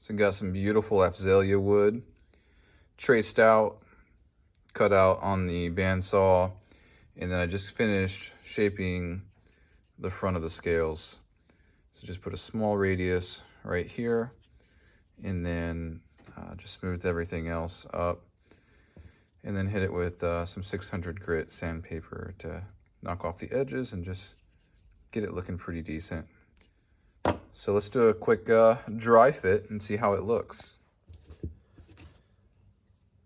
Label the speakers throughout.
Speaker 1: So got some beautiful Afzelia wood, traced out, cut out on the bandsaw, and then I just finished shaping the front of the scales. So just put a small radius right here, and then just smoothed everything else up, and then hit it with some 600 grit sandpaper to knock off the edges and just get it looking pretty decent. So let's do a quick dry fit and see how it looks.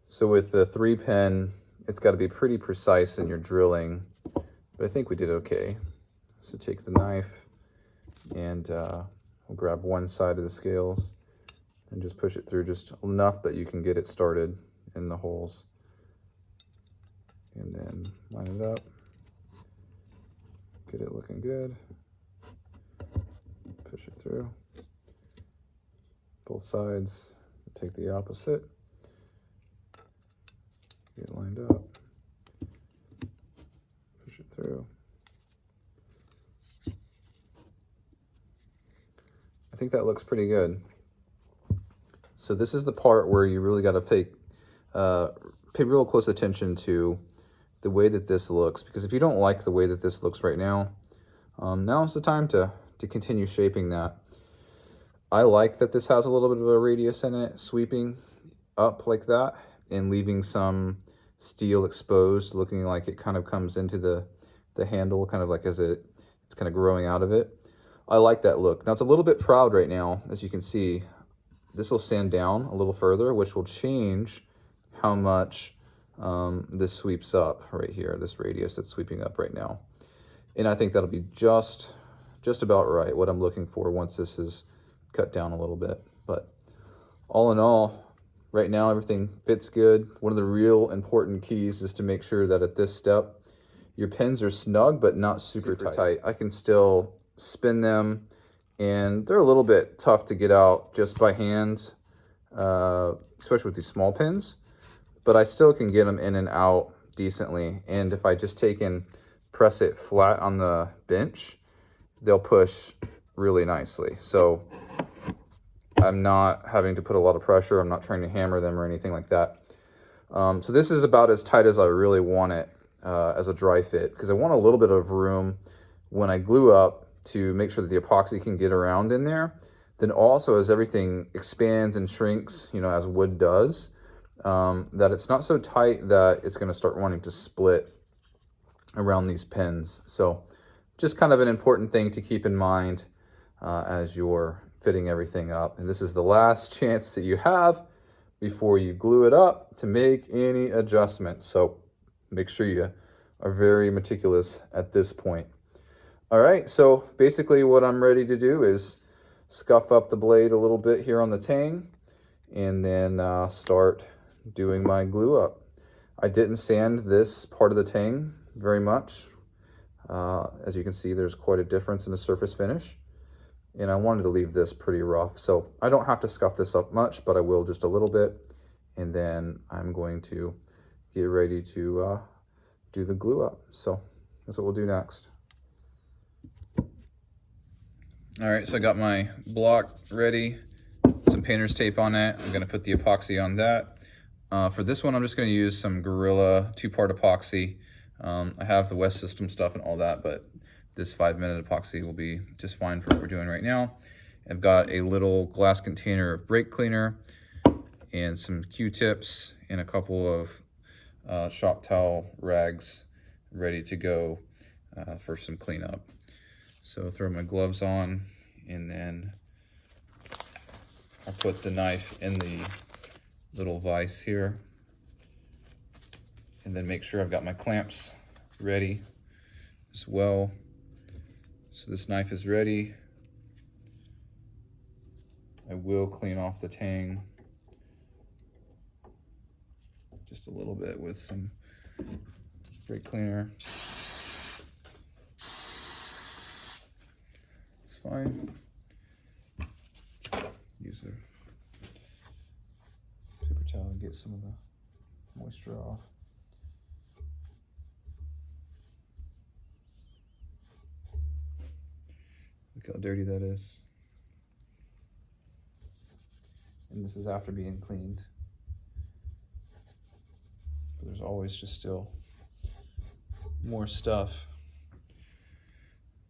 Speaker 1: So with the 3-pin, it's got to be pretty precise in your drilling, but I think we did okay. So take the knife and we'll grab one side of the scales and just push it through just enough that you can get it started in the holes. And then line it up, get it looking good. Push it through both sides, take the opposite, get it lined up, push it through. I think that looks pretty good. So this is the part where you really got to pay real close attention to the way that this looks, because if you don't like the way that this looks right now, now's the time to continue shaping that. I like that this has a little bit of a radius in it, sweeping up like that and leaving some steel exposed, looking like it kind of comes into the handle, kind of like as it's kind of growing out of it. I like that look. Now it's a little bit proud right now, as you can see. This will sand down a little further, which will change how much this sweeps up right here, this radius that's sweeping up right now. And I think that'll be just about right, what I'm looking for once this is cut down a little bit. But all in all, right now everything fits good. One of the real important keys is to make sure that at this step, your pins are snug but not super tight. I can still spin them, and they're a little bit tough to get out just by hand, especially with these small pins, but I still can get them in and out decently. And if I just take and press it flat on the bench, they'll push really nicely. So I'm not having to put a lot of pressure. I'm not trying to hammer them or anything like that. So this is about as tight as I really want it as a dry fit, because I want a little bit of room when I glue up to make sure that the epoxy can get around in there. Then also, as everything expands and shrinks, you know, as wood does, that it's not so tight that it's going to start wanting to split around these pins. So just kind of an important thing to keep in mind as you're fitting everything up. And this is the last chance that you have before you glue it up to make any adjustments. So make sure you are very meticulous at this point. All right, so basically what I'm ready to do is scuff up the blade a little bit here on the tang, and then start doing my glue up. I didn't sand this part of the tang very much. As you can see, there's quite a difference in the surface finish, and I wanted to leave this pretty rough. So I don't have to scuff this up much, but I will just a little bit, and then I'm going to get ready to do the glue up. So that's what we'll do next. All right, so I got my block ready, some painter's tape on it. I'm gonna put the epoxy on that. For this one, I'm just gonna use some Gorilla 2-part epoxy. I have the West System stuff and all that, but this 5-minute epoxy will be just fine for what we're doing right now. I've got a little glass container of brake cleaner and some Q-tips and a couple of shop towel rags ready to go for some cleanup. So throw my gloves on, and then I'll put the knife in the little vise here, and then make sure I've got my clamps ready as well. So this knife is ready. I will clean off the tang just a little bit with some brake cleaner. Fine. Use a paper towel and get some of the moisture off. Look how dirty that is. And this is after being cleaned. But there's always just still more stuff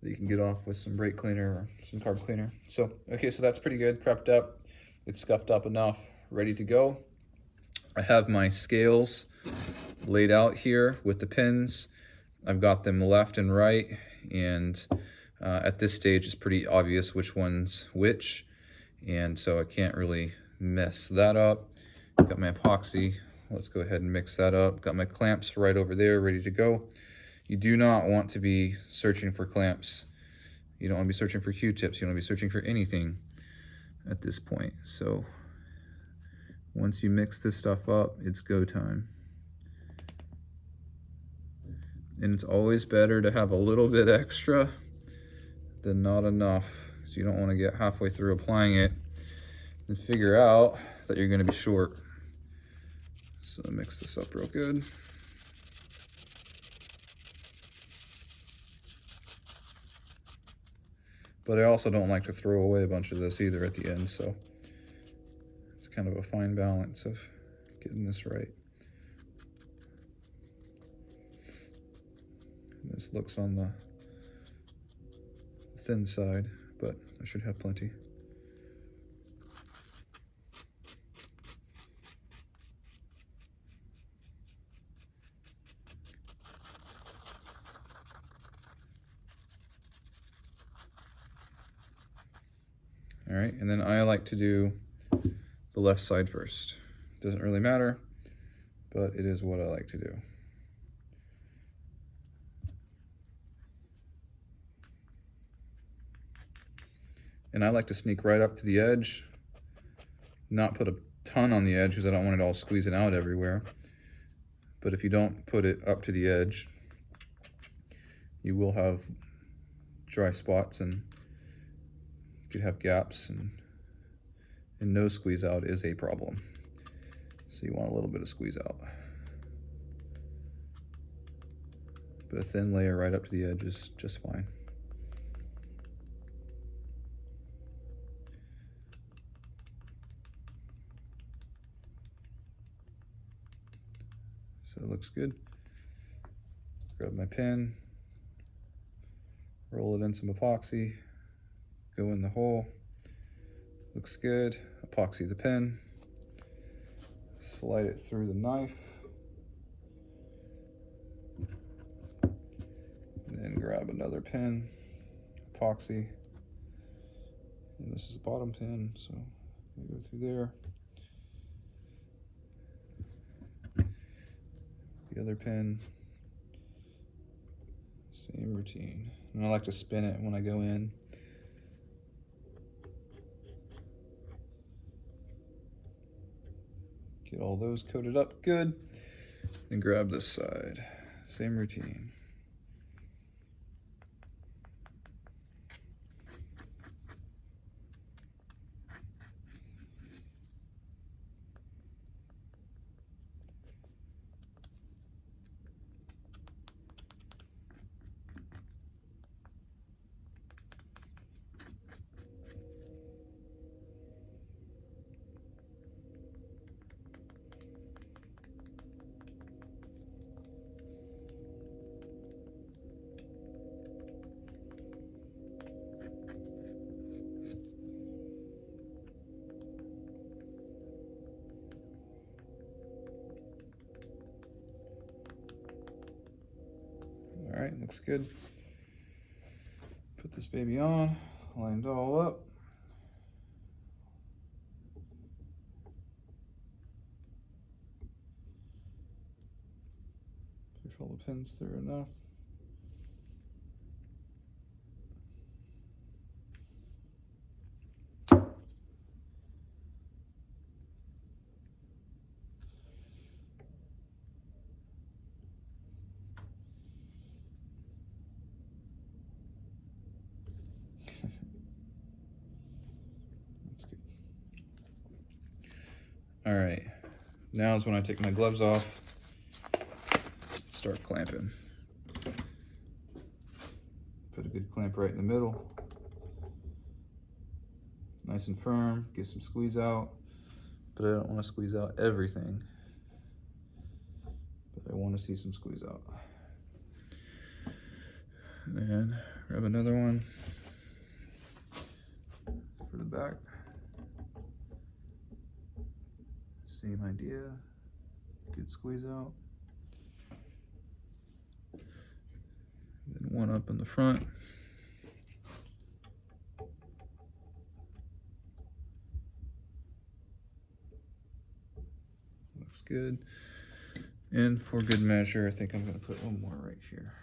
Speaker 1: that you can get off with some brake cleaner or some carb cleaner. So, okay, so that's pretty good, prepped up. It's scuffed up enough, ready to go. I have my scales laid out here with the pins. I've got them left and right, and at this stage it's pretty obvious which one's which, and so I can't really mess that up. Got my epoxy. Let's go ahead and mix that up. Got my clamps right over there, ready to go. You do not want to be searching for clamps. You don't want to be searching for Q-tips. You don't want to be searching for anything at this point. So once you mix this stuff up, it's go time. And it's always better to have a little bit extra than not enough. So you don't want to get halfway through applying it and figure out that you're going to be short. So mix this up real good. But I also don't like to throw away a bunch of this either at the end, so it's kind of a fine balance of getting this right. And this looks on the thin side, but I should have plenty. All right, and then I like to do the left side first. Doesn't really matter, but it is what I like to do. And I like to sneak right up to the edge, not put a ton on the edge because I don't want it all squeezing out everywhere. But if you don't put it up to the edge, you will have dry spots and you could have gaps, and no squeeze out is a problem. So you want a little bit of squeeze out. But a thin layer right up to the edge is just fine. So it looks good. Grab my pen, roll it in some epoxy, go in the hole. Looks good. Epoxy the pen, slide it through the knife, and then grab another pin, epoxy, and this is the bottom pin, so I go through there. The other pin, same routine. And I like to spin it when I go in. Get all those coated up good. And grab this side. Same routine. All right, looks good. Put this baby on, lined all up. Push all the pins through enough. All right, now is when I take my gloves off, start clamping. Put a good clamp right in the middle. Nice and firm, get some squeeze out. but I don't want to squeeze out everything. But I want to see some squeeze out. And then grab another one for the back. Same idea, good squeeze out. Then one up in the front. Looks good. And for good measure, I think I'm gonna put one more right here.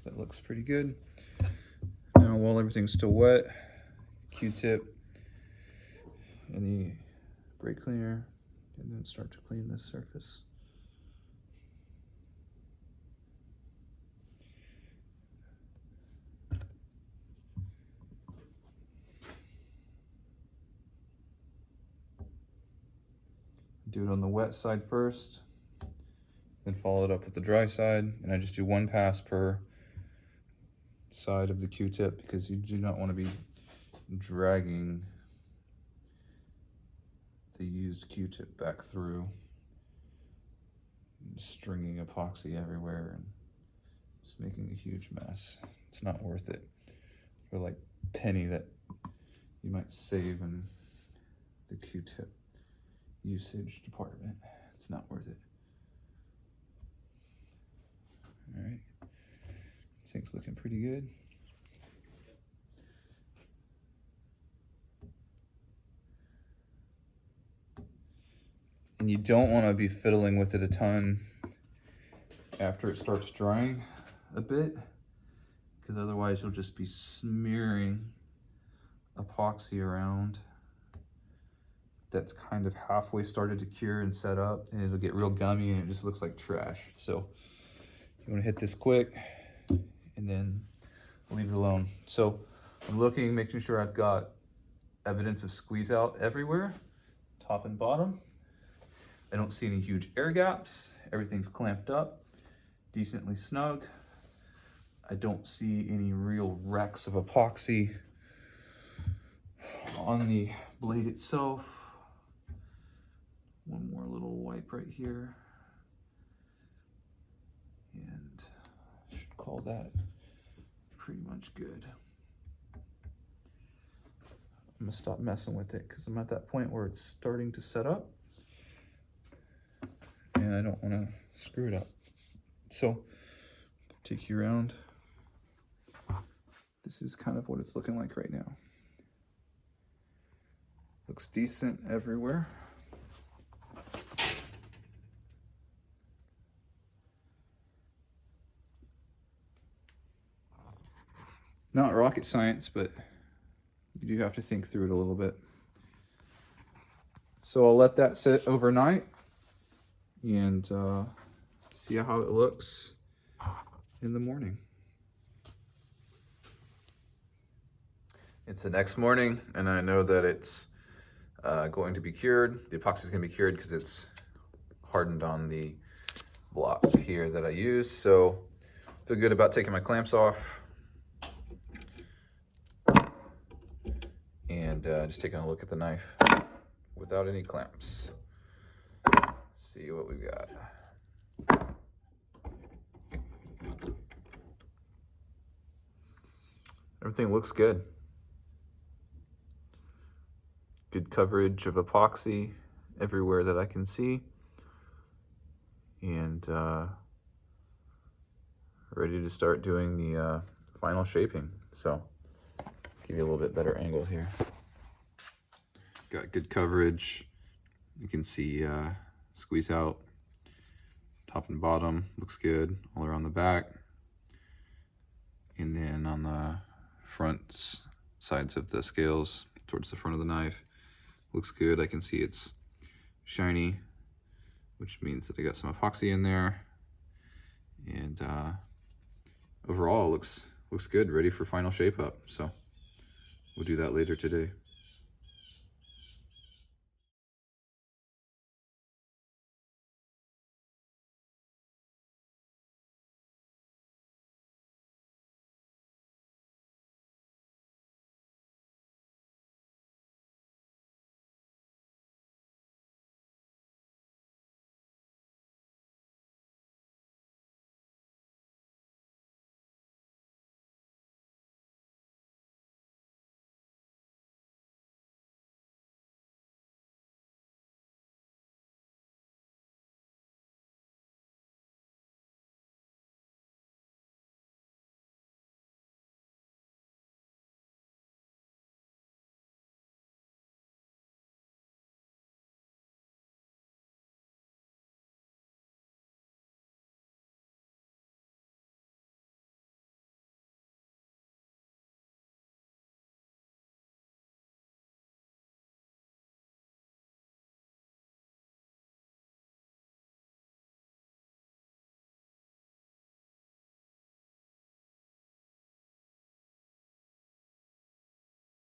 Speaker 1: That looks pretty good. Now, while everything's still wet, Q-tip and the brake cleaner, and then start to clean this surface. Do it on the wet side first, then follow it up with the dry side, and I just do one pass per side of the Q-tip because you do not want to be dragging the used Q-tip back through, and stringing epoxy everywhere and just making a huge mess. It's not worth it for like penny that you might save in the Q-tip usage department. It's not worth it. All right, this thing's looking pretty good. And you don't want to be fiddling with it a ton after it starts drying a bit, because otherwise you'll just be smearing epoxy around that's kind of halfway started to cure and set up, and it'll get real gummy and it just looks like trash. So you want to hit this quick and then leave it alone. So I'm looking, making sure I've got evidence of squeeze out everywhere, top and bottom. I don't see any huge air gaps. Everything's clamped up, decently snug. I don't see any real wrecks of epoxy on the blade itself. One more little wipe right here. And I should call that pretty much good. I'm gonna stop messing with it because I'm at that point where it's starting to set up and I don't want to screw it up. So take you around. This is kind of what it's looking like right now. Looks decent everywhere. Not rocket science, but you do have to think through it a little bit. So I'll let that sit overnight and see how it looks in the morning. It's the next morning, and I know that it's going to be cured. The epoxy is going to be cured because it's hardened on the block here that I use. So feel good about taking my clamps off and just taking a look at the knife without any clamps. See what we've got. Everything looks good. Good coverage of epoxy everywhere that I can see. And ready to start doing the final shaping. So give you a little bit better angle here. Got good coverage. You can see squeeze out top and bottom. Looks good all around the back. And then on the front sides of the scales towards the front of the knife, looks good. I can see it's shiny, which means that I got some epoxy in there. And overall looks good, ready for final shape up. So we'll do that later today.